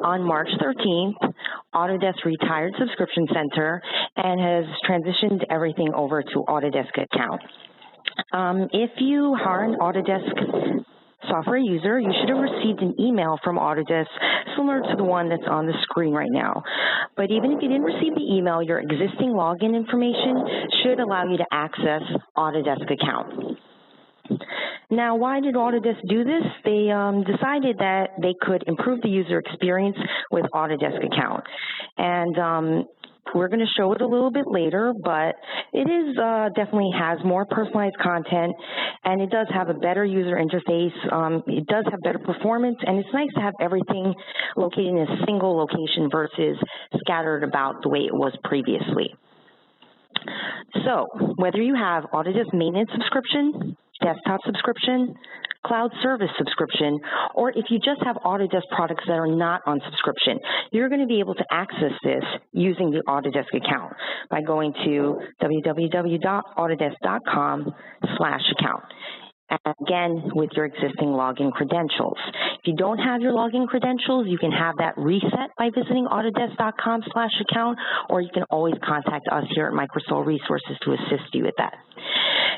on March 13th, Autodesk retired Subscription Center and has transitioned everything over to Autodesk Account. If you are an Autodesk software user, you should have received an email from Autodesk similar to the one that's on the screen right now. But even if you didn't receive the email, your existing login information should allow you to access Autodesk Account. Now, why did Autodesk do this? They decided that they could improve the user experience with Autodesk Account. And we're going to show it a little bit later, but it is definitely has more personalized content, and it does have a better user interface. It does have better performance, and it's nice to have everything located in a single location versus scattered about the way it was previously. So, whether you have Autodesk Maintenance Subscription, Desktop Subscription, Cloud Service Subscription, or if you just have Autodesk products that are not on subscription, you're going to be able to access this using the Autodesk account by going to www.autodesk.com/account. And again, with your existing login credentials. If you don't have your login credentials, you can have that reset by visiting autodesk.com/account, or you can always contact us here at Microsol Resources to assist you with that.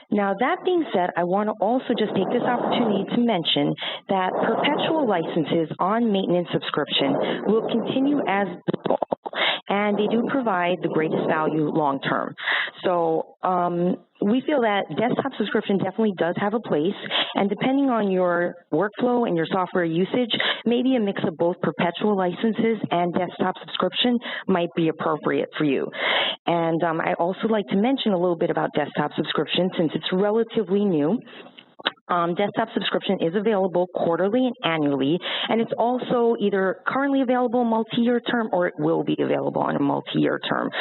Now, that being said, I want to also just take this opportunity to mention that perpetual licenses on maintenance subscription will continue as before, and they do provide the greatest value long term. So we feel that desktop subscription definitely does have a place, and depending on your workflow and your software usage, maybe a mix of both perpetual licenses and desktop subscription might be appropriate for you. And I also like to mention a little bit about desktop subscription since it's relatively new. Desktop subscription is available quarterly and annually, and it's also either currently available multi-year term or it will be available on a multi-year term.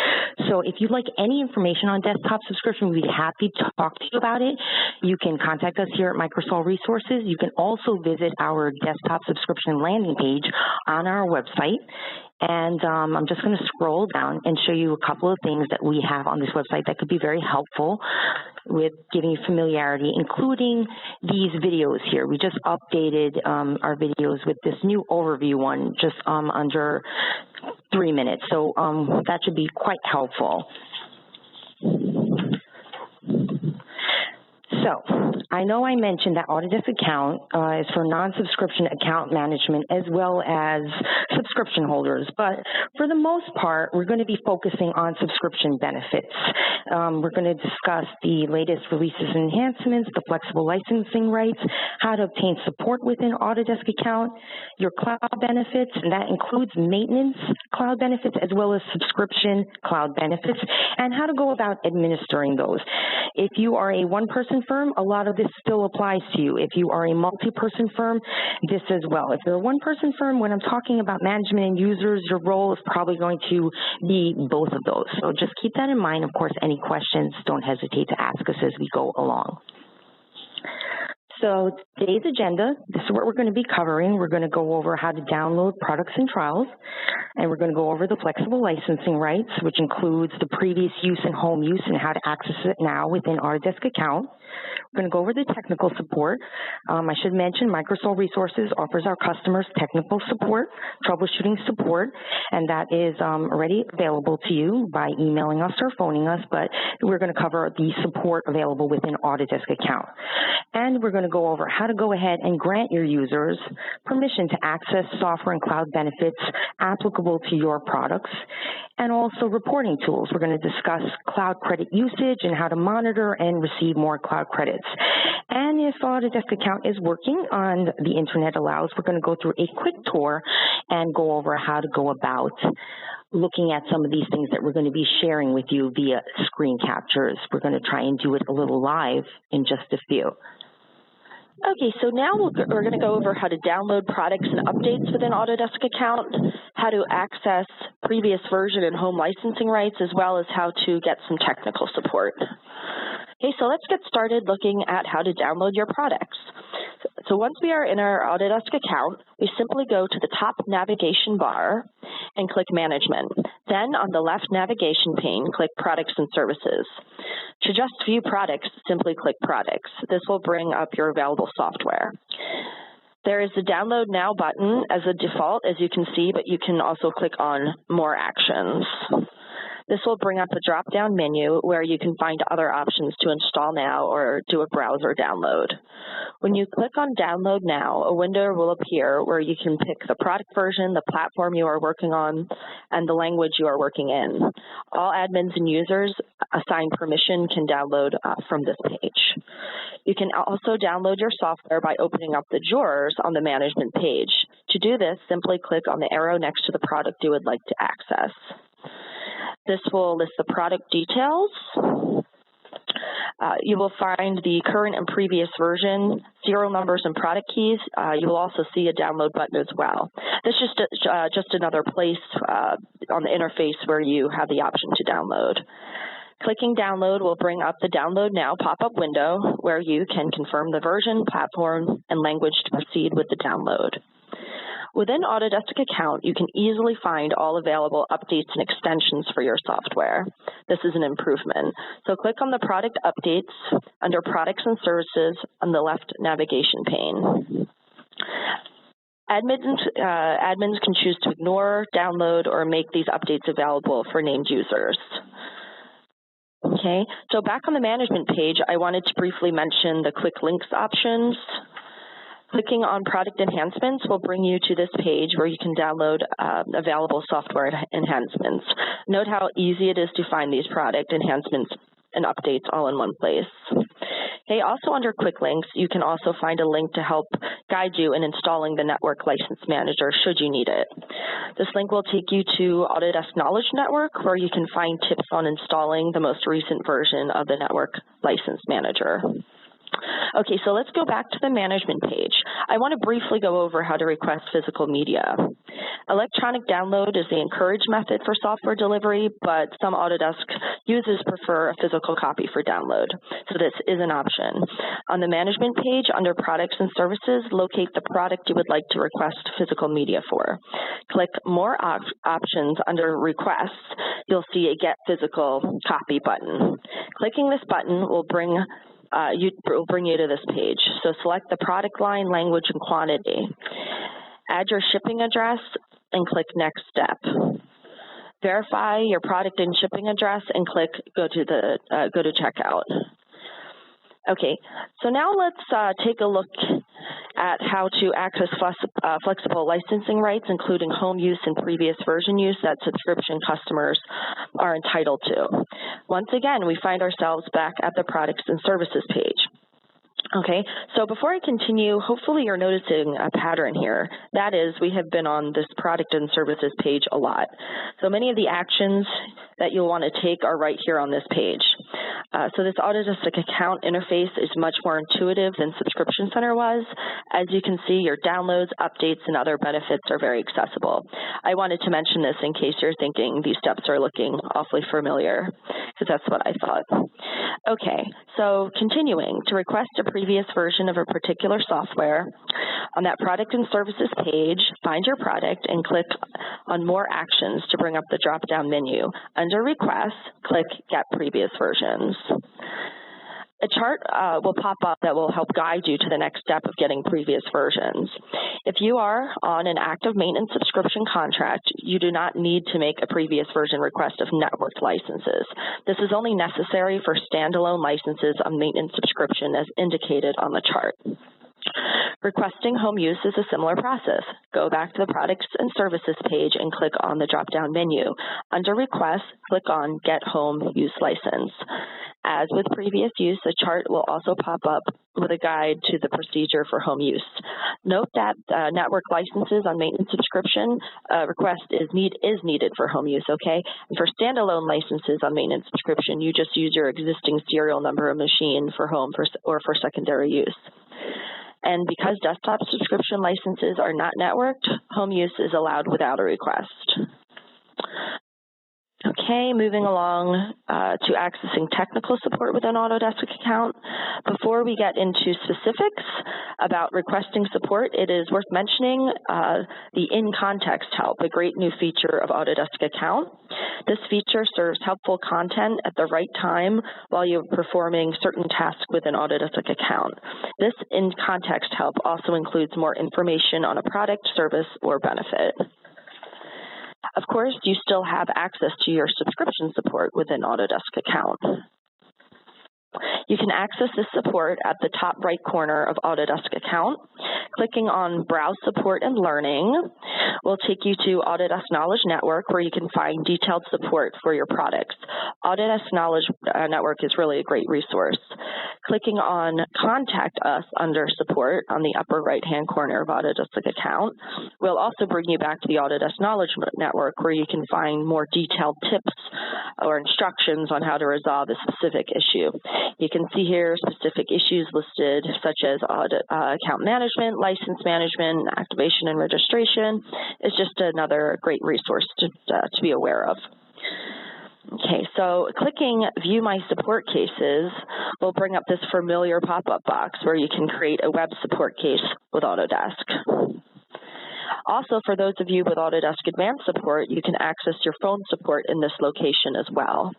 So if you'd like any information on desktop subscription, we'd be happy to talk to you about it. You can contact us here at Microsol Resources. You can also visit our desktop subscription landing page on our website. And I'm just going to scroll down and show you a couple of things that we have on this website that could be very helpful with giving you familiarity, including these videos here. We just updated our videos with this new overview one, just under 3 minutes. So that should be quite helpful. So, I know I mentioned that Autodesk Account is for non-subscription account management as well as subscription holders, but for the most part, we're going to be focusing on subscription benefits. We're going to discuss the latest releases and enhancements, the flexible licensing rights, how to obtain support within Autodesk Account, your cloud benefits, and that includes maintenance cloud benefits as well as subscription cloud benefits, and how to go about administering those. If you are a one-person firm, a lot of this still applies to you. If you are a multi-person firm, this as well. If you're a one-person firm, when I'm talking about management and users, your role is probably going to be both of those. So just keep that in mind. Of course, any questions, don't hesitate to ask us as we go along. So today's agenda, this is what we're going to be covering. We're going to go over how to download products and trials, and we're going to go over the flexible licensing rights, which includes the previous use and home use and how to access it now within Autodesk Account. We're going to go over the technical support. I should mention Microsol Resources offers our customers technical support, troubleshooting support, and that is already available to you by emailing us or phoning us, but we're going to cover the support available within Autodesk Account. And we're going to go over how to go ahead and grant your users permission to access software and cloud benefits applicable to your products, and also reporting tools. We're going to discuss cloud credit usage and how to monitor and receive more cloud credits. And if Autodesk Account is working on the internet allows, we're going to go through a quick tour and go over how to go about looking at some of these things that we're going to be sharing with you via screen captures. We're going to try and do it a little live in just a few. Okay, so now we're going to go over how to download products and updates within Autodesk Account, how to access previous version and home licensing rights, as well as how to get some technical support. Okay, so let's get started looking at how to download your products. So once we are in our Autodesk account, we simply go to the top navigation bar and click Management. Then on the left navigation pane, click Products and Services. To just view products, simply click Products. This will bring up your available software. There is the Download Now button as a default, as you can see, but you can also click on More Actions. This will bring up a drop-down menu where you can find other options to install now or do a browser download. When you click on Download Now, a window will appear where you can pick the product version, the platform you are working on, and the language you are working in. All admins and users assigned permission can download from this page. You can also download your software by opening up the drawers on the management page. To do this, simply click on the arrow next to the product you would like to access. This will list the product details. You will find the current and previous version, serial numbers, and product keys. You will also see a download button as well. This is just another place on the interface where you have the option to download. Clicking Download will bring up the Download Now pop-up window where you can confirm the version, platform, and language to proceed with the download. Within Autodesk Account, you can easily find all available updates and extensions for your software. This is an improvement. So click on the Product Updates under Products and Services on the left navigation pane. Admins can choose to ignore, download, or make these updates available for named users. Okay, so back on the management page, I wanted to briefly mention the Quick Links options. Clicking on Product Enhancements will bring you to this page where you can download available software enhancements. Note how easy it is to find these product enhancements and updates all in one place. Okay, also under Quick Links, you can also find a link to help guide you in installing the Network License Manager should you need it. This link will take you to Autodesk Knowledge Network where you can find tips on installing the most recent version of the Network License Manager. Okay, so let's go back to the management page. I want to briefly go over how to request physical media. Electronic download is the encouraged method for software delivery, but some Autodesk users prefer a physical copy for download, so this is an option. On the management page, under Products and Services, locate the product you would like to request physical media for. Click More Options under Requests. You'll see a Get Physical Copy button. Clicking this button will bring you to this page. So select the product line, language, and quantity. Add your shipping address and click Next Step. Verify your product and shipping address and click Go to Checkout. Okay, so now let's take a look at how to access flexible licensing rights, including home use and previous version use that subscription customers are entitled to. Once again, we find ourselves back at the Products and Services page. Okay, so before I continue, hopefully you're noticing a pattern here. That is, we have been on this Product and Services page a lot. So many of the actions that you'll want to take are right here on this page. So this Autodesk Account interface is much more intuitive than Subscription Center was. As you can see, your downloads, updates, and other benefits are very accessible. I wanted to mention this in case you're thinking these steps are looking awfully familiar, because that's what I thought. Okay, so continuing, to request a previous version of a particular software, on that Product and Services page, find your product and click on More Actions to bring up the drop-down menu. Under Requests, click Get Previous Versions. A chart will pop up that will help guide you to the next step of getting previous versions. If you are on an active maintenance subscription contract, you do not need to make a previous version request of networked licenses. This is only necessary for standalone licenses on maintenance subscription as indicated on the chart. Requesting home use is a similar process. Go back to the Products and Services page and click on the drop-down menu. Under Requests, click on Get Home Use License. As with previous use, the chart will also pop up with a guide to the procedure for home use. Note that network licenses on maintenance subscription request is needed for home use, okay? And for standalone licenses on maintenance subscription, you just use your existing serial number of machine for home or for secondary use. And because desktop subscription licenses are not networked, home use is allowed without a request. Okay. Okay, moving along to accessing technical support within Autodesk Account. Before we get into specifics about requesting support, it is worth mentioning the in-context help, a great new feature of Autodesk Account. This feature serves helpful content at the right time while you're performing certain tasks within Autodesk Account. This in-context help also includes more information on a product, service, or benefit. Of course, you still have access to your subscription support within Autodesk Account. You can access this support at the top right corner of Autodesk Account. Clicking on Browse Support and Learning will take you to Autodesk Knowledge Network, where you can find detailed support for your products. Autodesk Knowledge Network is really a great resource. Clicking on Contact Us under Support on the upper right-hand corner of Autodesk Account will also bring you back to the Autodesk Knowledge Network, where you can find more detailed tips or instructions on how to resolve a specific issue. You can see here specific issues listed, such as account management, license management, activation and registration. It's just another great resource to be aware of. Okay, so clicking View My Support Cases will bring up this familiar pop-up box where you can create a web support case with Autodesk. Also, for those of you with Autodesk Advanced Support, you can access your phone support in this location as well.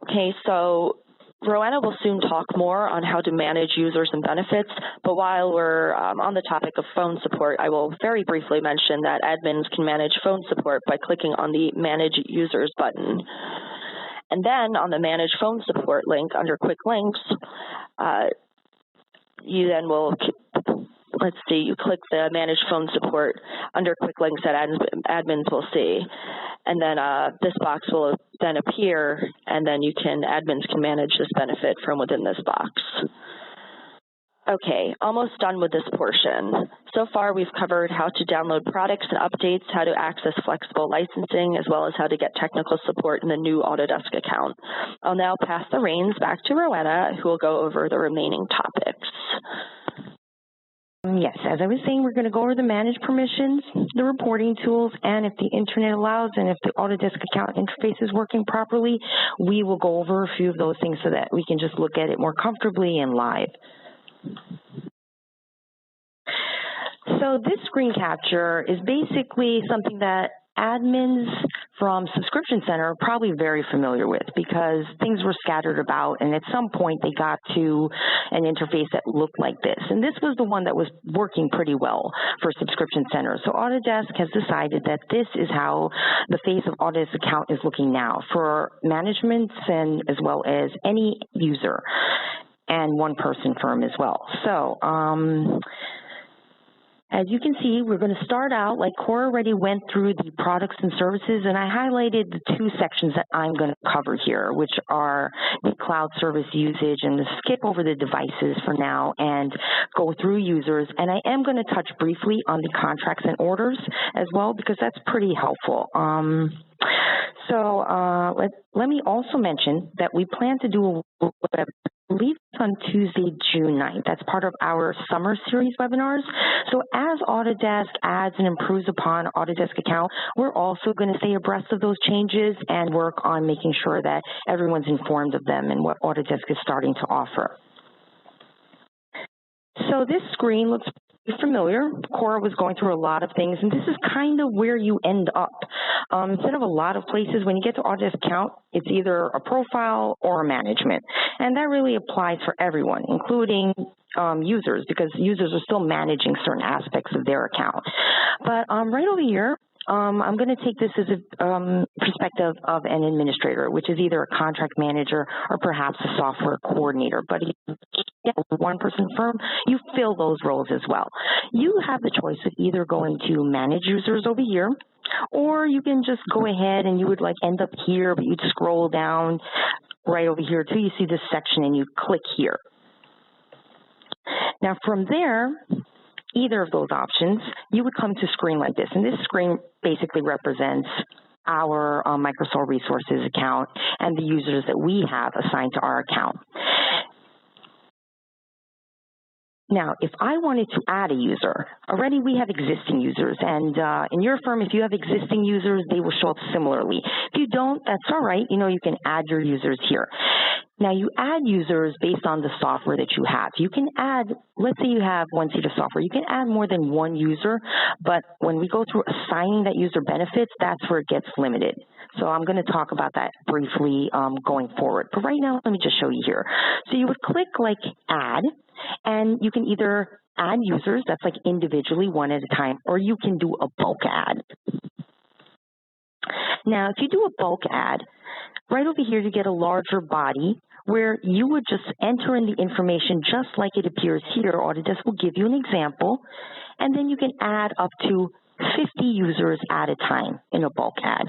Okay, so Rowena will soon talk more on how to manage users and benefits, but while we're on the topic of phone support, I will very briefly mention that admins can manage phone support by clicking on the Manage Users button. And then on the Manage Phone Support link under Quick Links, you then will, let's see, you click the Manage Phone Support under Quick Links that admins will see. And then this box will then appear, and then admins can manage this benefit from within this box. Okay, almost done with this portion. So far, we've covered how to download products and updates, how to access flexible licensing, as well as how to get technical support in the new Autodesk account. I'll now pass the reins back to Rowena, who will go over the remaining topics. Yes, as I was saying, we're going to go over the manage permissions, the reporting tools, and if the internet allows and if the Autodesk account interface is working properly, we will go over a few of those things so that we can just look at it more comfortably and live. So this screen capture is basically something that admins from Subscription Center are probably very familiar with because things were scattered about, and at some point they got to an interface that looked like this. And this was the one that was working pretty well for Subscription Center. So Autodesk has decided that this is how the face of Autodesk account is looking now for management and as well as any user and one-person firm as well. So as you can see, we're going to start out, like Cora already went through the products and services, and I highlighted the two sections that I'm going to cover here, which are the cloud service usage, and to skip over the devices for now and go through users. And I am going to touch briefly on the contracts and orders as well, because that's pretty helpful. Let me also mention that we plan to do a I believe it's on Tuesday, June 9th. That's part of our summer series webinars. So as Autodesk adds and improves upon Autodesk account, we're also going to stay abreast of those changes and work on making sure that everyone's informed of them and what Autodesk is starting to offer. So this screen looks familiar. Cora was going through a lot of things, and this is kind of where you end up. Instead of a lot of places, when you get to Autodesk account, it's either a profile or a management. And that really applies for everyone, including users, because users are still managing certain aspects of their account. But right over here, I'm going to take this as a perspective of an administrator, which is either a contract manager or perhaps a software coordinator. But if you get a one-person firm, you fill those roles as well. You have the choice of either going to manage users over here, or you can just go ahead and you would like end up here, but you'd scroll down right over here till you see this section and you click here. Now from there, either of those options, you would come to a screen like this. And this screen basically represents our Microsol Resources account and the users that we have assigned to our account. Now, if I wanted to add a user, already we have existing users, and in your firm, if you have existing users, they will show up similarly. If you don't, that's all right. You know, you can add your users here. Now, you add users based on the software that you have. You can add, let's say you have one seat of software, you can add more than one user, but when we go through assigning that user benefits, that's where it gets limited. So I'm going to talk about that briefly going forward. But right now, let me just show you here. So you would click like add, and you can either add users, that's like individually one at a time, or you can do a bulk add. Now, if you do a bulk add, right over here you get a larger body where you would just enter in the information just like it appears here. Autodesk will give you an example, and then you can add up to 50 users at a time in a bulk add.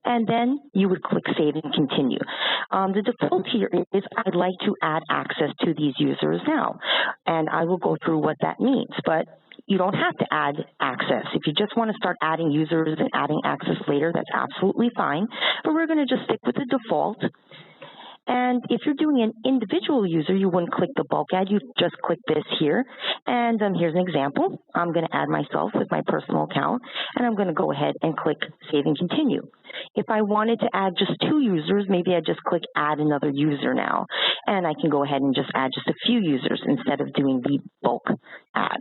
And then you would click Save and Continue. The default here is I'd like to add access to these users now, and I will go through what that means. But you don't have to add access. If you just want to start adding users and adding access later, that's absolutely fine. But we're going to just stick with the default. And if you're doing an individual user, you wouldn't click the bulk add. You just click this here. And here's an example. I'm going to add myself with my personal account, and I'm going to go ahead and click Save and Continue. If I wanted to add just 2 users, maybe I just click Add Another User now, and I can go ahead and just add just a few users instead of doing the bulk add.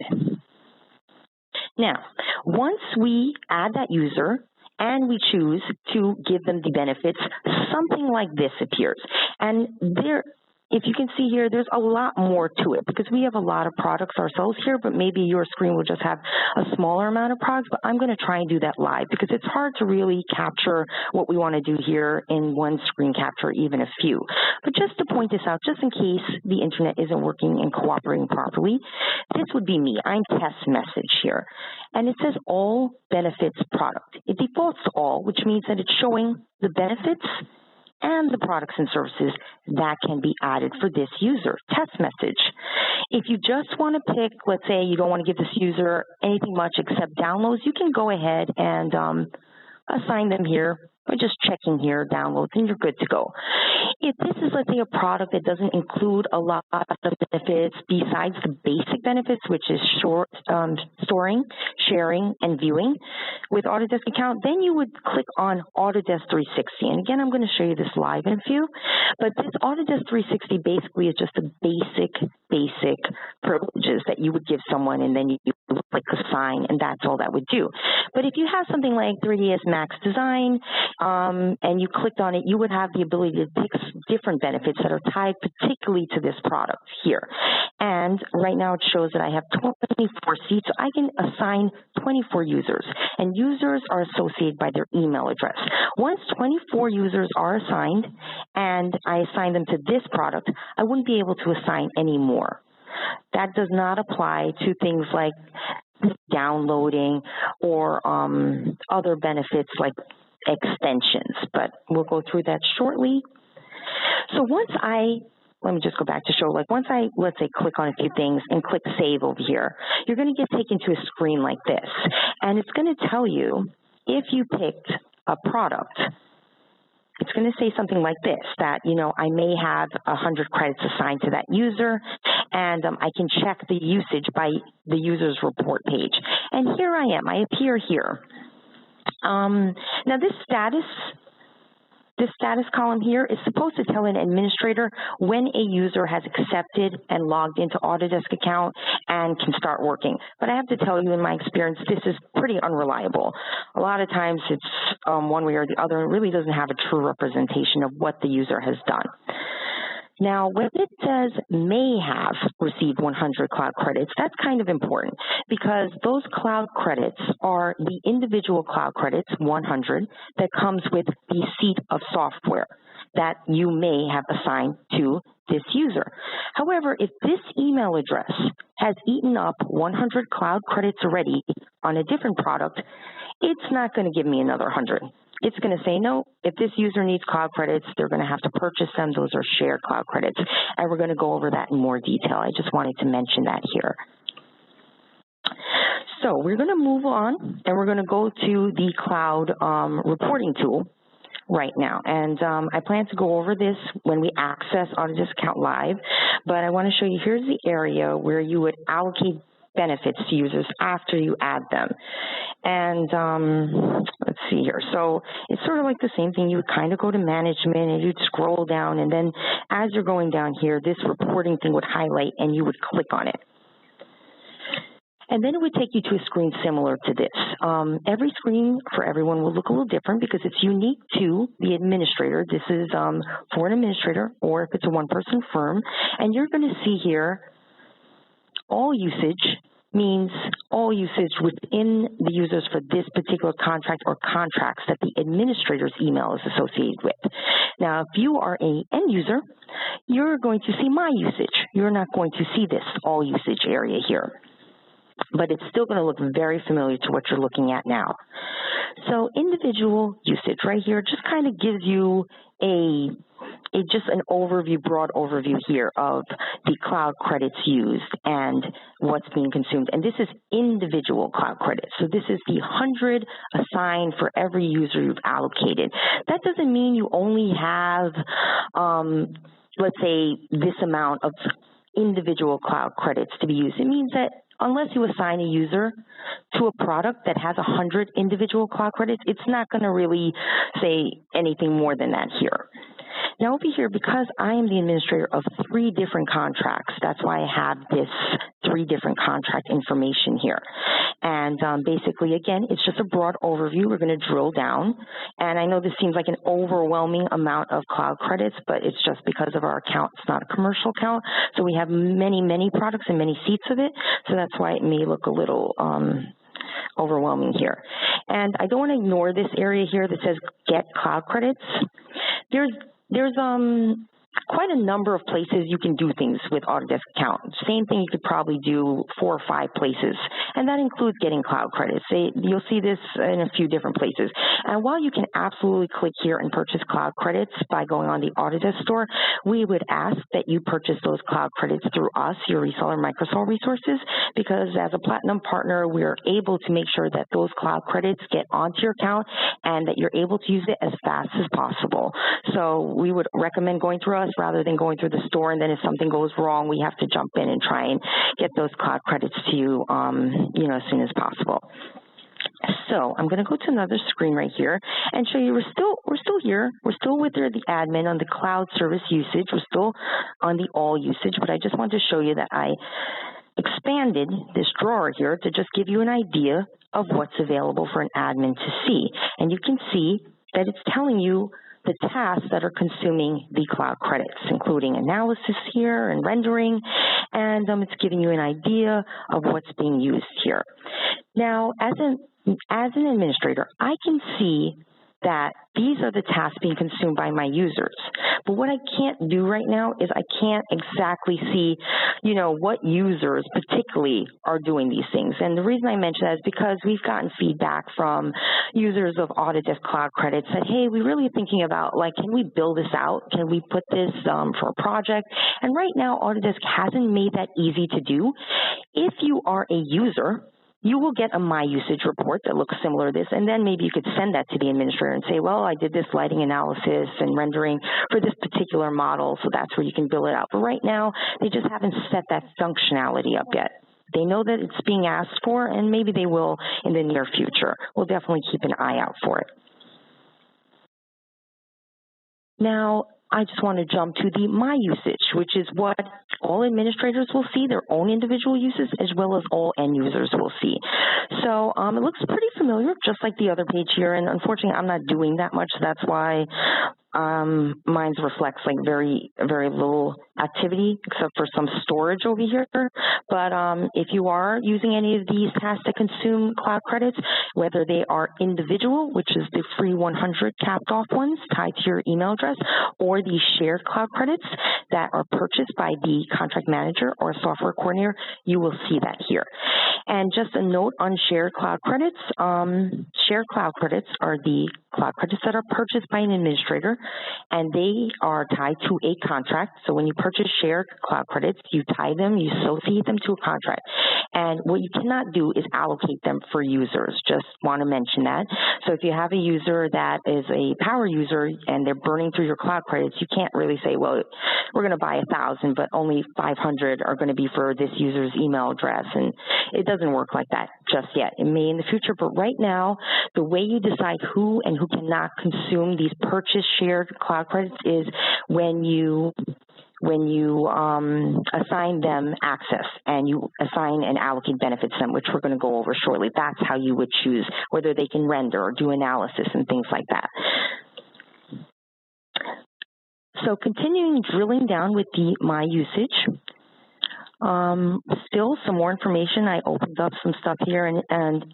Now, once we add that user and we choose to give them the benefits, something like this appears. And there, if you can see here, there's a lot more to it because we have a lot of products ourselves here, but maybe your screen will just have a smaller amount of products. But I'm going to try and do that live because it's hard to really capture what we want to do here in one screen capture, even a few. But just to point this out, just in case the internet isn't working and cooperating properly, this would be me. I'm test message here. And it says all benefits product. It defaults to all, which means that it's showing the benefits and the products and services that can be added for this user, test message. If you just want to pick, let's say you don't want to give this user anything much except downloads, you can go ahead and assign them here by just checking here, downloads, and you're good to go. If this is, let's say, a product that doesn't include a lot of benefits besides the basic benefits, which is storing, sharing, and viewing with Autodesk Account, then you would click on Autodesk 360. And again, I'm going to show you this live in a few, but this Autodesk 360 basically is just the basic privileges that you would give someone, and then you click assign, and that's all that would do. But if you have something like 3ds Max Design, and you clicked on it, you would have the ability to pick different benefits that are tied particularly to this product here. And right now it shows that I have 24 seats, so I can assign 24 users. And users are associated by their email address. Once 24 users are assigned, and I assign them to this product, I wouldn't be able to assign any more. That does not apply to things like downloading or other benefits like extensions, but we'll go through that shortly. So let me just go back to show, like once I, let's say, click on a few things and click Save over here, you're going to get taken to a screen like this, and it's going to tell you if you picked a product. It's going to say something like this, that, you know, I may have 100 credits assigned to that user, and I can check the usage by the user's report page. And here I am. I appear here. Now, this status column here is supposed to tell an administrator when a user has accepted and logged into Autodesk Account and can start working. But I have to tell you, in my experience, this is pretty unreliable. A lot of times it's one way or the other. It really doesn't have a true representation of what the user has done. Now, when it says may have received 100 cloud credits, that's kind of important because those cloud credits are the individual cloud credits, 100, that comes with the seat of software that you may have assigned to this user. However, if this email address has eaten up 100 cloud credits already on a different product, it's not going to give me another 100. It's going to say, no, if this user needs cloud credits, they're going to have to purchase them. Those are shared cloud credits. And we're going to go over that in more detail. I just wanted to mention that here. So we're going to move on, and we're going to go to the cloud reporting tool right now. And I plan to go over this when we access Autodesk Account Live. But I want to show you, here's the area where you would allocate benefits to users after you add them. And let's see here. So it's sort of like the same thing. You would kind of go to management and you'd scroll down, and then as you're going down here, this reporting thing would highlight and you would click on it. And then it would take you to a screen similar to this. Every screen for everyone will look a little different because it's unique to the administrator. This is for an administrator, or if it's a one-person firm. And you're going to see here all usage means all usage within the users for this particular contract or contracts that the administrator's email is associated with. Now, if you are an end user, you're going to see my usage. You're not going to see this all usage area here, but it's still going to look very familiar to what you're looking at now. So individual usage right here just kind of gives you just an overview, broad overview here of the cloud credits used and what's being consumed. And this is individual cloud credits. So this is the 100 assigned for every user you've allocated. That doesn't mean you only have, let's say, this amount of individual cloud credits to be used. It means that unless you assign a user to a product that has 100 individual cloud credits, it's not going to really say anything more than that here. Now over here, because I am the administrator of 3 different contracts, that's why I have this 3 different contract information here. And basically, again, it's just a broad overview. We're going to drill down. And I know this seems like an overwhelming amount of cloud credits, but it's just because of our account. It's not a commercial account. So we have many, many products and many seats of it. So that's why it may look a little overwhelming here. And I don't want to ignore this area here that says get cloud credits. There's quite a number of places you can do things with Autodesk Account. Same thing you could probably do 4 or 5 places, and that includes getting cloud credits. You'll see this in a few different places. And while you can absolutely click here and purchase cloud credits by going on the Autodesk store, we would ask that you purchase those cloud credits through us, your reseller, Microsol Resources, because as a Platinum partner, we're able to make sure that those cloud credits get onto your account and that you're able to use it as fast as possible. So we would recommend going through us rather than going through the store, and then if something goes wrong, we have to jump in and try and get those cloud credits to you, as soon as possible. So I'm going to go to another screen right here and show you we're still here. We're still with the admin on the cloud service usage. We're still on the all usage, but I just want to show you that I expanded this drawer here to just give you an idea of what's available for an admin to see. And you can see that it's telling you the tasks that are consuming the cloud credits, including analysis here and rendering, and it's giving you an idea of what's being used here. Now, as an administrator, I can see that these are the tasks being consumed by my users. But what I can't do right now is I can't exactly see, what users particularly are doing these things. And the reason I mention that is because we've gotten feedback from users of Autodesk Cloud Credits that, hey, we're really thinking about, can we build this out? Can we put this for a project? And right now, Autodesk hasn't made that easy to do. If you are a user, you will get a My Usage report that looks similar to this, and then maybe you could send that to the administrator and say, well, I did this lighting analysis and rendering for this particular model, so that's where you can build it out. But right now, they just haven't set that functionality up yet. They know that it's being asked for, and maybe they will in the near future. We'll definitely keep an eye out for it. Now, I just want to jump to the My Usage, which is what all administrators will see, their own individual uses, as well as all end users will see. So it looks pretty familiar, just like the other page here, and unfortunately I'm not doing that much, so that's why mine reflects very, very little activity, except for some storage over here. But if you are using any of these tasks that consume cloud credits, whether they are individual, which is the free 100 capped off ones tied to your email address, or the shared cloud credits that are purchased by the contract manager or software coordinator, you will see that here. And just a note on shared cloud credits. Shared cloud credits are the cloud credits that are purchased by an administrator, and they are tied to a contract. So when you purchase shared cloud credits, you tie them, you associate them to a contract. And what you cannot do is allocate them for users. Just want to mention that. So if you have a user that is a power user and they're burning through your cloud credits, you can't really say, well, we're going to buy 1,000, but only 500 are going to be for this user's email address. And it doesn't work like that just yet. It may in the future, but right now, the way you decide who and who cannot consume these purchase shared cloud credits is when you assign them access and you assign and allocate benefits to them, which we're going to go over shortly. That's how you would choose whether they can render or do analysis and things like that. So continuing drilling down with the My Usage, still some more information. I opened up some stuff here, and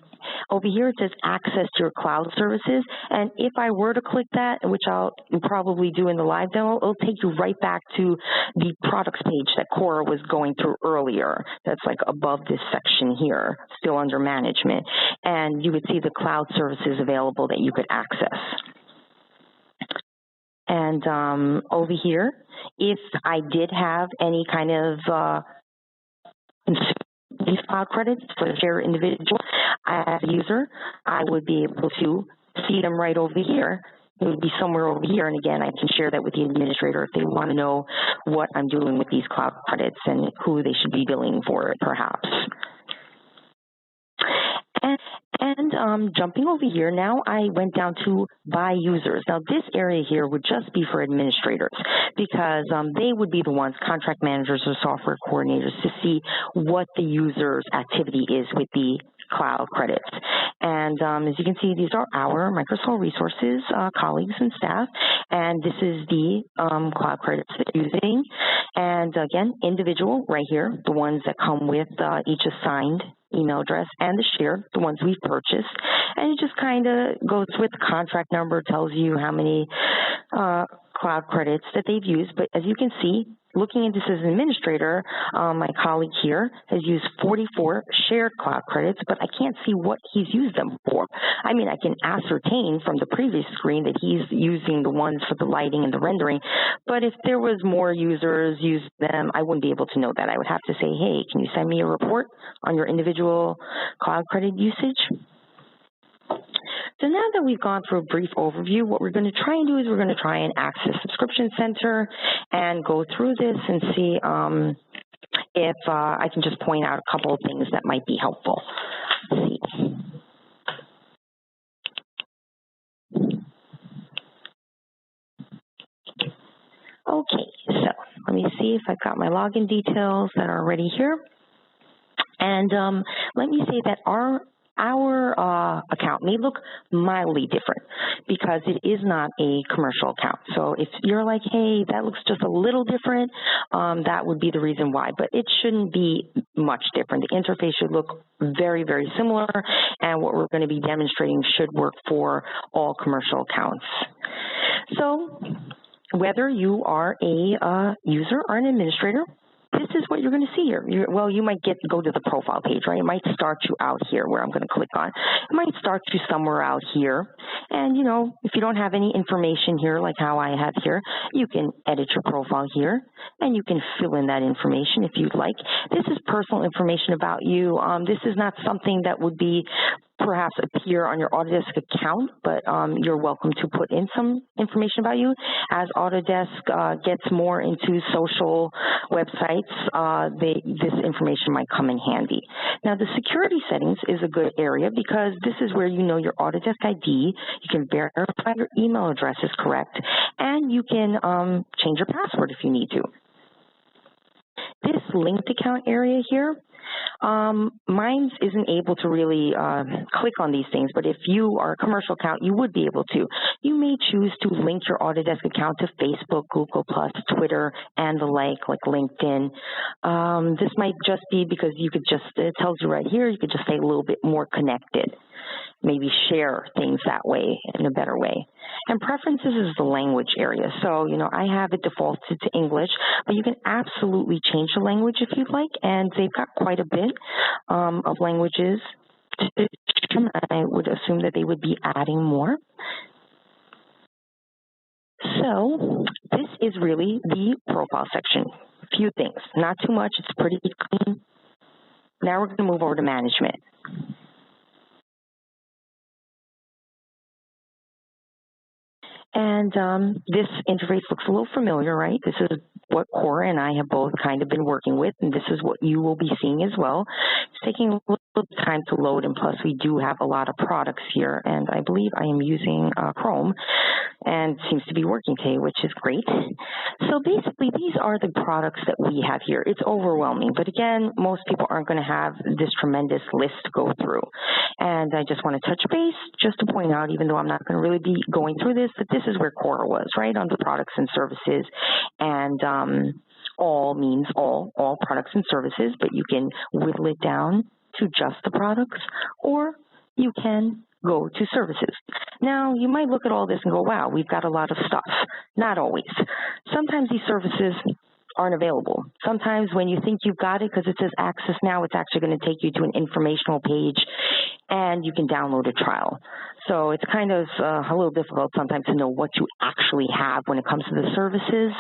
over here it says access to your cloud services. And if I were to click that, which I'll probably do in the live demo, it'll take you right back to the products page that Cora was going through earlier. That's like above this section here, still under management. And you would see the cloud services available that you could access. And over here, if I did have any kind of these cloud credits for the share individual, as a user, I would be able to see them right over here. It would be somewhere over here, and again, I can share that with the administrator if they want to know what I'm doing with these cloud credits and who they should be billing for it, perhaps. And jumping over here, now I went down to by users. Now this area here would just be for administrators because they would be the ones, contract managers or software coordinators, to see what the user's activity is with the cloud credits. And as you can see, these are our Microsol Resources colleagues and staff, and this is the cloud credits that they're using. And again, individual right here, the ones that come with each assigned email address, and the share, the ones we've purchased. And it just kind of goes with the contract number, tells you how many cloud credits that they've used. But as you can see, looking at this as an administrator, my colleague here has used 44 shared cloud credits, but I can't see what he's used them for. I mean, I can ascertain from the previous screen that he's using the ones for the lighting and the rendering, but if there was more users use them, I wouldn't be able to know that. I would have to say, hey, can you send me a report on your individual cloud credit usage? So now that we've gone through a brief overview, what we're going to try and do is we're going to try and access Subscription Center and go through this and see if I can just point out a couple of things that might be helpful. Let's see. Okay, so let me see if I've got my login details that are already here. And let me say that our account may look mildly different because it is not a commercial account. So if you're like, hey, that looks just a little different, that would be the reason why. But it shouldn't be much different. The interface should look very, very similar, and what we're going to be demonstrating should work for all commercial accounts. So whether you are a user or an administrator, this is what you're going to see here. Well, you might go to the profile page, right? It might start you out here where I'm going to click on. It might start you somewhere out here. And, you know, if you don't have any information here like how I have here, you can edit your profile here and you can fill in that information if you'd like. This is personal information about you. This is not something that would be perhaps appear on your Autodesk account, but you're welcome to put in some information about you. As Autodesk gets more into social websites, this information might come in handy. Now, the security settings is a good area because this is where you know your Autodesk ID, you can verify your email address is correct, and you can change your password if you need to. This linked account area here, mine isn't able to really click on these things, but if you are a commercial account, you would be able to. You may choose to link your Autodesk account to Facebook, Google+, Twitter, and the like LinkedIn. This might just be because you could just, it tells you right here, you could just stay a little bit more connected. Maybe share things that way in a better way. And preferences is the language area. So, you know, I have it defaulted to English, but you can absolutely change the language if you'd like, and they've got quite a bit of languages. I would assume that they would be adding more. So this is really the profile section. A few things, not too much, it's pretty clean. now we're going to move over to management. And this interface looks a little familiar, right? This is what Cora and I have both kind of been working with, and this is what you will be seeing as well. It's taking a little time to load, and plus we do have a lot of products here, and I believe I am using Chrome, and it seems to be working today, which is great. So basically, these are the products that we have here. It's overwhelming, but again, most people aren't going to have this tremendous list to go through. And I just want to touch base just to point out, even though I'm not going to really be going through this, that this is where Cora was, right, under products and services. And all means all products and services, but you can whittle it down to just the products, or you can go to services. Now, you might look at all this and go, wow, we've got a lot of stuff. Not always. Sometimes these services aren't available. Sometimes when you think you've got it, because it says access now, it's actually going to take you to an informational page, and you can download a trial. So it's kind of a little difficult sometimes to know what you actually have when it comes to the services.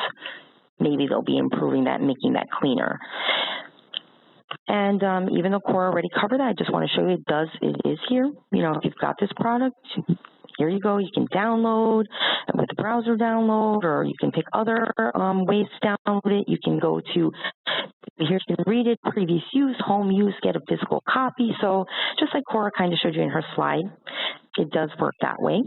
Maybe they'll be improving that and making that cleaner. And even though Cora already covered that, I just want to show you it is here. You know, if you've got this product, here you go. You can download with the browser download, or you can pick other ways to download it. You can go to here, you can read it, previous use, home use, get a physical copy. So just like Cora kind of showed you in her slide, it does work that way.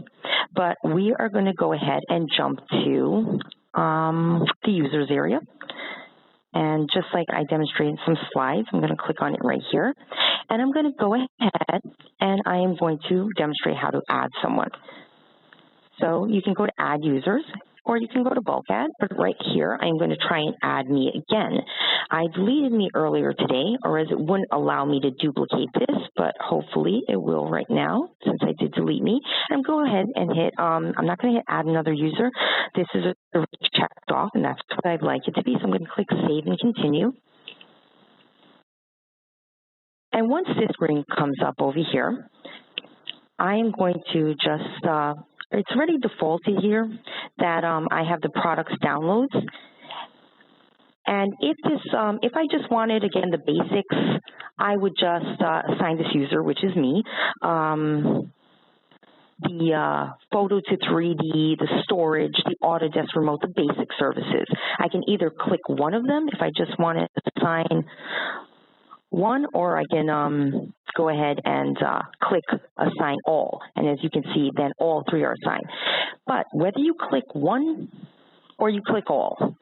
But we are going to go ahead and jump to the users area. And just like I demonstrated some slides, I'm going to click on it right here. And I'm going to go ahead and I am going to demonstrate how to add someone. So you can go to add users, or you can go to bulk add, but right here I'm going to try and add me again. I deleted me earlier today, or as it wouldn't allow me to duplicate this, but hopefully it will right now since I did delete me. And go ahead and hit, I'm not going to hit add another user. This is checked off, and that's what I'd like it to be. So I'm going to click save and continue. And once this screen comes up over here, I am going to just, it's already defaulted here that I have the products downloads. And if this, if I just wanted, again, the basics, I would just assign this user, which is me, the photo to 3D, the storage, the Autodesk remote, the basic services. I can either click one of them if I just want to assign one, or I can go ahead and click assign all. And as you can see, then all three are assigned. But whether you click one or you click all,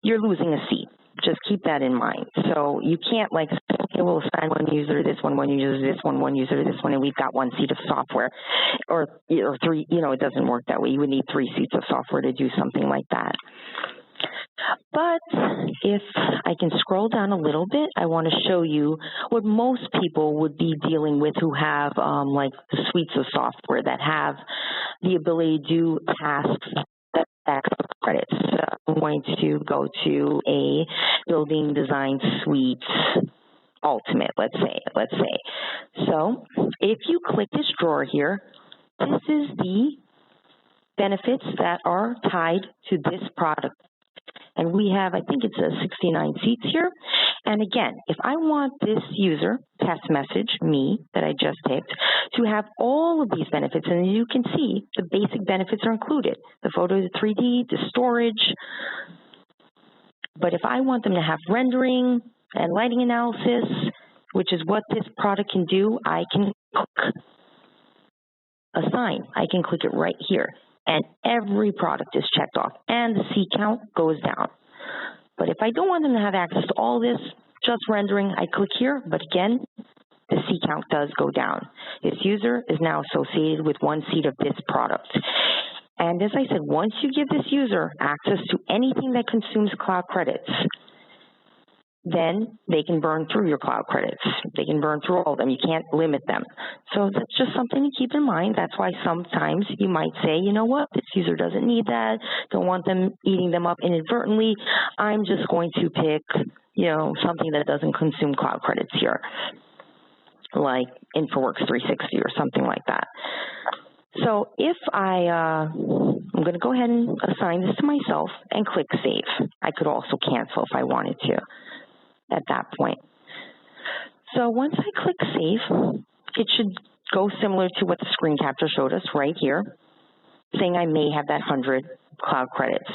you're losing a seat. Just keep that in mind. So you can't like, okay, we'll assign one user to this one user to this one user to this one, and we've got one seat of software, or three, you know, it doesn't work that way. You would need 3 seats of software to do something like that. But if I can scroll down a little bit, I want to show you what most people would be dealing with who have like suites of software that have the ability to do tasks that credits. So I'm going to go to a building design suite ultimate, let's say. So if you click this drawer here, this is the benefits that are tied to this product. And we have, I think it's 69 seats here. And again, if I want this user, test message, me, that I just picked, to have all of these benefits, and you can see the basic benefits are included, the photo to 3D, the storage. But if I want them to have rendering and lighting analysis, which is what this product can do, I can click assign. I can click it right here. And every product is checked off, and the seat count goes down. But if I don't want them to have access to all this, just rendering, I click here, but again, the seat count does go down. This user is now associated with 1 seat of this product. And as I said, once you give this user access to anything that consumes cloud credits, then they can burn through your cloud credits. They can burn through all of them. You can't limit them. So that's just something to keep in mind. That's why sometimes you might say, you know what, this user doesn't need that, don't want them eating them up inadvertently. I'm just going to pick, you know, something that doesn't consume cloud credits here, like InfoWorks 360 or something like that. So if I'm going to go ahead and assign this to myself and click Save. I could also cancel if I wanted to at that point. So once I click Save, it should go similar to what the screen capture showed us right here, saying I may have that 100 cloud credits.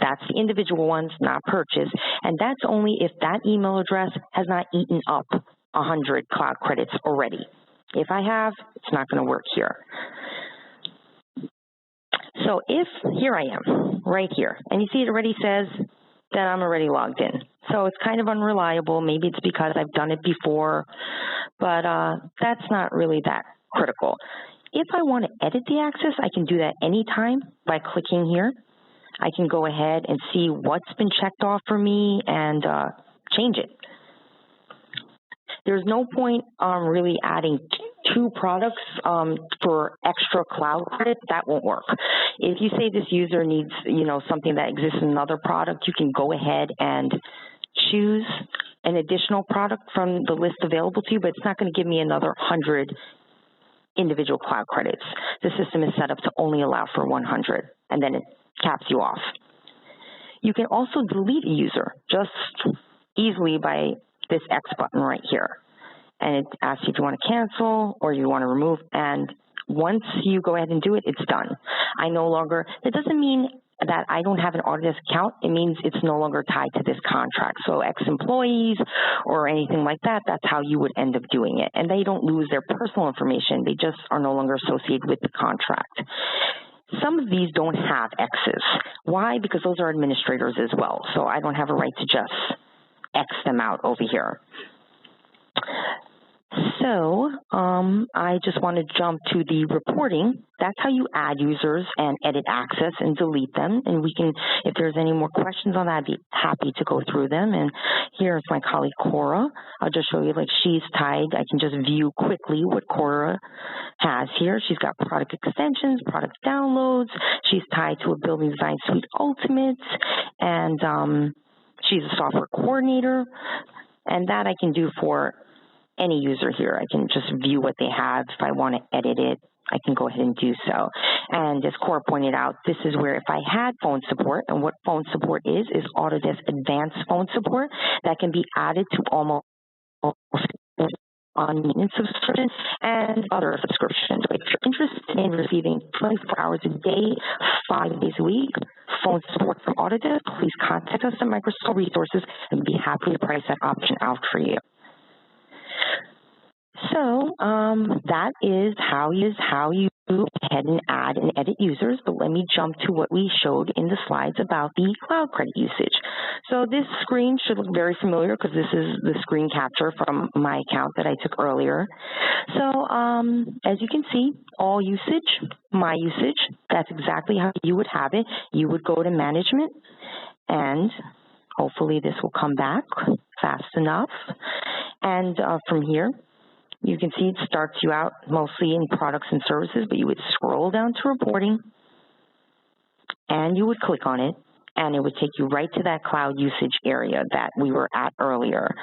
That's the individual ones, not purchase, and that's only if that email address has not eaten up 100 cloud credits already. If I have, it's not going to work here. So if, here I am, right here, and you see it already says that I'm already logged in. So it's kind of unreliable. Maybe it's because I've done it before, but that's not really that critical. If I want to edit the access, I can do that anytime by clicking here. I can go ahead and see what's been checked off for me and change it. There's no point really adding two products for extra cloud credit. That won't work. If you say this user needs, something that exists in another product, you can go ahead and choose an additional product from the list available to you, but it's not going to give me another 100 individual cloud credits. The system is set up to only allow for 100, and then it caps you off. You can also delete a user just easily by this X button right here. And it asks you if you want to cancel or you want to remove, and once you go ahead and do it, it's done. That doesn't mean that I don't have an Autodesk account. It means it's no longer tied to this contract. So ex-employees or anything like that, that's how you would end up doing it. And they don't lose their personal information. They just are no longer associated with the contract. Some of these don't have X's. Why? Because those are administrators as well. So I don't have a right to just X them out over here. So I just want to jump to the reporting. That's how you add users and edit access and delete them. And we can, if there's any more questions on that, I'd be happy to go through them. And here's my colleague Cora. I'll just show you, like, she's tied. I can just view quickly what Cora has here. She's got product extensions, product downloads. She's tied to a Building Design Suite Ultimates. And she's a software coordinator. And that I can do for any user here. I can just view what they have. If I want to edit it, I can go ahead and do so. And as Cora pointed out, this is where if I had phone support, and what phone support is Autodesk Advanced Phone Support that can be added to almost on maintenance subscriptions and other subscriptions. If you're interested in receiving 24 hours a day, 5 days a week, phone support from Autodesk, please contact us at Microsol Resources and we'd be happy to price that option out for you. So that is how you go ahead and add and edit users, but let me jump to what we showed in the slides about the cloud credit usage. So this screen should look very familiar because this is the screen capture from my account that I took earlier. So as you can see, all usage, my usage, that's exactly how you would have it. You would go to management, and hopefully this will come back fast enough. And from here, you can see it starts you out mostly in products and services, but you would scroll down to reporting, and you would click on it, and it would take you right to that cloud usage area that we were at earlier.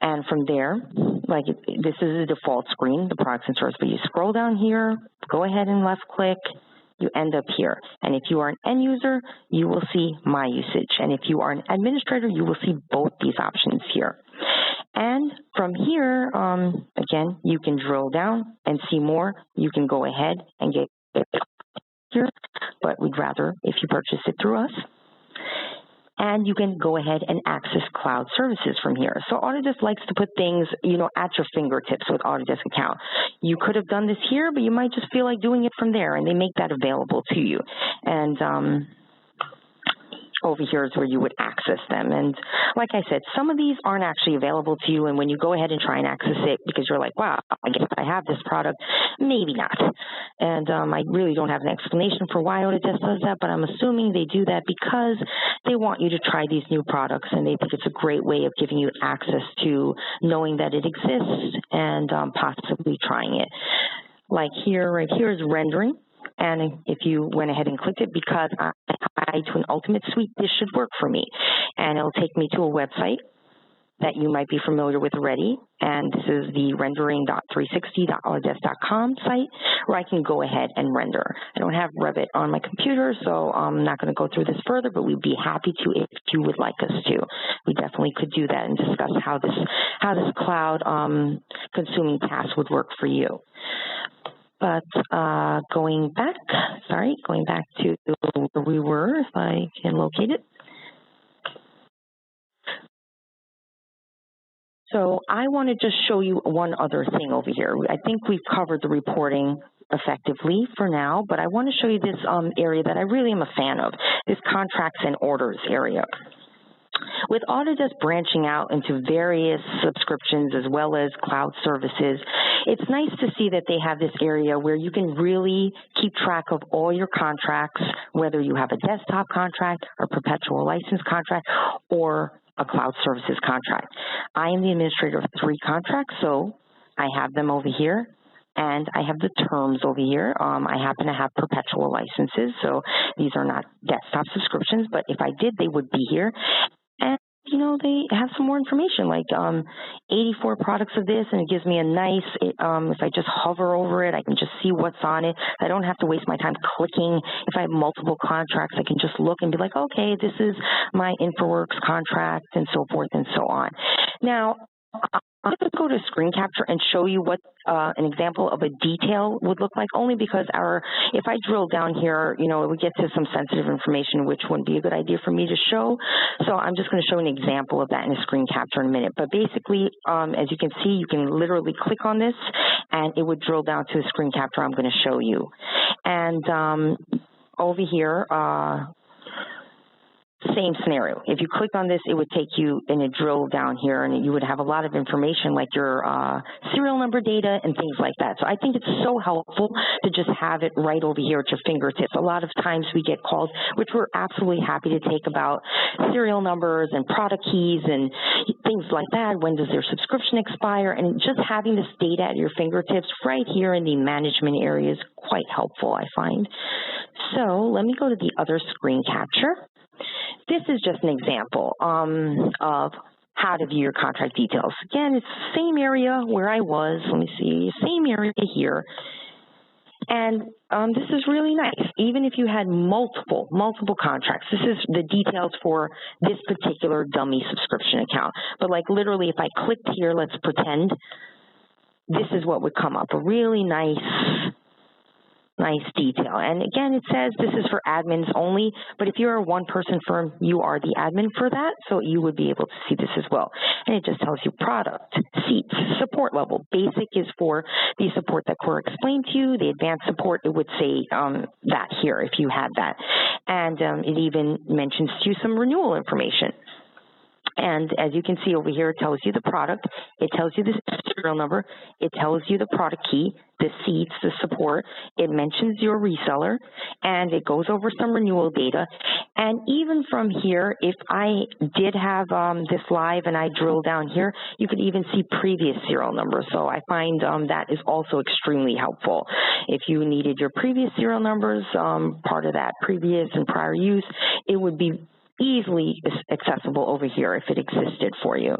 And from there, this is the default screen, the products and services, but you scroll down here, go ahead and left click, you end up here. And if you are an end user, you will see my usage. And if you are an administrator, you will see both these options here. And from here, again, you can drill down and see more. You can go ahead and get it here, but we'd rather if you purchase it through us. And you can go ahead and access cloud services from here. So Autodesk likes to put things, at your fingertips with Autodesk Account. You could have done this here, but you might just feel like doing it from there, and they make that available to you. And over here is where you would access them. And like I said, some of these aren't actually available to you, and when you go ahead and try and access it because you're like, wow, I guess I have this product, maybe not. And I really don't have an explanation for why Autodesk does that, but I'm assuming they do that because they want you to try these new products, and they think it's a great way of giving you access to knowing that it exists and possibly trying it. Like here, right here is rendering. And if you went ahead and clicked it, because I'm tied to an Ultimate Suite, this should work for me. And it'll take me to a website that you might be familiar with already, and this is the rendering.360.autodesk.com site where I can go ahead and render. I don't have Revit on my computer, so I'm not going to go through this further, but we'd be happy to if you would like us to. We definitely could do that and discuss how this cloud consuming task would work for you. But going back to where we were, if I can locate it. So I want to just show you one other thing over here. I think we've covered the reporting effectively for now, but I want to show you this area that I really am a fan of, this contracts and orders area. With Autodesk branching out into various subscriptions as well as cloud services, it's nice to see that they have this area where you can really keep track of all your contracts, whether you have a desktop contract or perpetual license contract or a cloud services contract. I am the administrator of 3 contracts, so I have them over here. And I have the terms over here. I happen to have perpetual licenses, so these are not desktop subscriptions, but if I did, they would be here. And, you know, they have some more information, like 84 products of this, and it gives me a nice, if I just hover over it, I can just see what's on it. I don't have to waste my time clicking. If I have multiple contracts, I can just look and be like, okay, this is my InfraWorks contract, and so forth and so on. Now, I'm going to go to screen capture and show you what an example of a detail would look like, only because if I drill down here, you know, it would get to some sensitive information, which wouldn't be a good idea for me to show. So I'm just going to show an example of that in a screen capture in a minute. But basically, as you can see, you can literally click on this, and it would drill down to the screen capture I'm going to show you. And over here, same scenario. If you click on this, it would take you in a drill down here, and you would have a lot of information like your serial number data and things like that. So I think it's so helpful to just have it right over here at your fingertips. A lot of times we get calls, which we're absolutely happy to take, about serial numbers and product keys and things like that. When does their subscription expire? And just having this data at your fingertips right here in the management area is quite helpful, I find. So let me go to the other screen capture. This is just an example of how to view your contract details. Again, it's the same area where I was. Let me see, same area here. And this is really nice. Even if you had multiple contracts, this is the details for this particular dummy subscription account. But like literally, if I clicked here, let's pretend, this is what would come up, a really nice detail. And again, it says this is for admins only, but if you're a one-person firm, you are the admin for that, so you would be able to see this as well. And it just tells you product, seats, support level. Basic is for the support that Cora explained to you. The advanced support, it would say that here if you had that. And it even mentions to you some renewal information. And as you can see over here, it tells you the product, it tells you the serial number, it tells you the product key, the seats, the support, it mentions your reseller, and it goes over some renewal data. And even from here, if I did have this live and I drill down here, you could even see previous serial numbers. So I find that is also extremely helpful. If you needed your previous serial numbers, part of that previous and prior use, it would be easily accessible over here if it existed for you.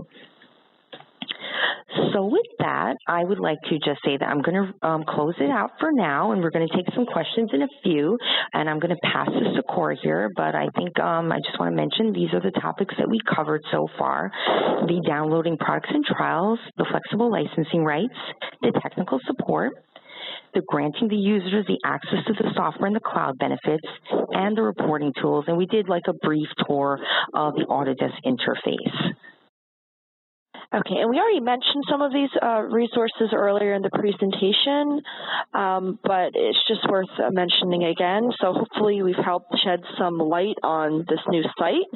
So with that, I would like to just say that I'm going to close it out for now, and we're going to take some questions in a few, and I'm going to pass this to Cora here, but I think I just want to mention these are the topics that we covered so far: the downloading products and trials, the flexible licensing rights, the technical support, the granting the users the access to the software and the cloud benefits, and the reporting tools. And we did like a brief tour of the Autodesk interface. Okay, and we already mentioned some of these resources earlier in the presentation, but it's just worth mentioning again. So hopefully we've helped shed some light on this new site.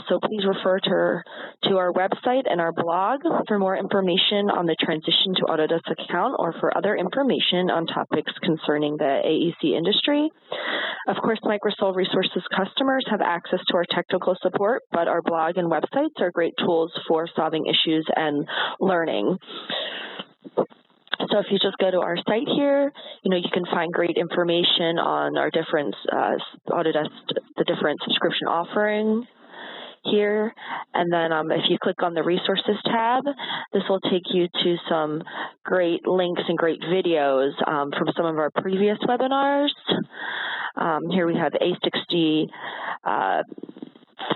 So please refer to our website and our blog for more information on the transition to Autodesk Account, or for other information on topics concerning the AEC industry. Of course, Microsol Resources customers have access to our technical support, but our blog and websites are great tools for solving issues and learning. So if you just go to our site here, you can find great information on our different the different subscription offerings. here. And then if you click on the Resources tab, this will take you to some great links and great videos from some of our previous webinars. Here we have A60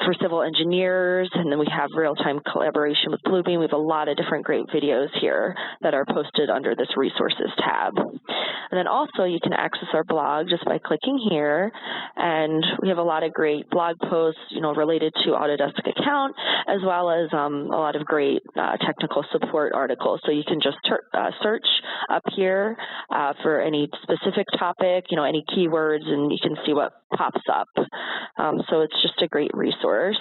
for civil engineers, and then we have real-time collaboration with Bluebeam. We have a lot of different great videos here that are posted under this Resources tab. And then also you can access our blog just by clicking here, and we have a lot of great blog posts, related to Autodesk Account, as well as a lot of great technical support articles. So you can just search up here for any specific topic, any keywords, and you can see what pops up. So it's just a great resource.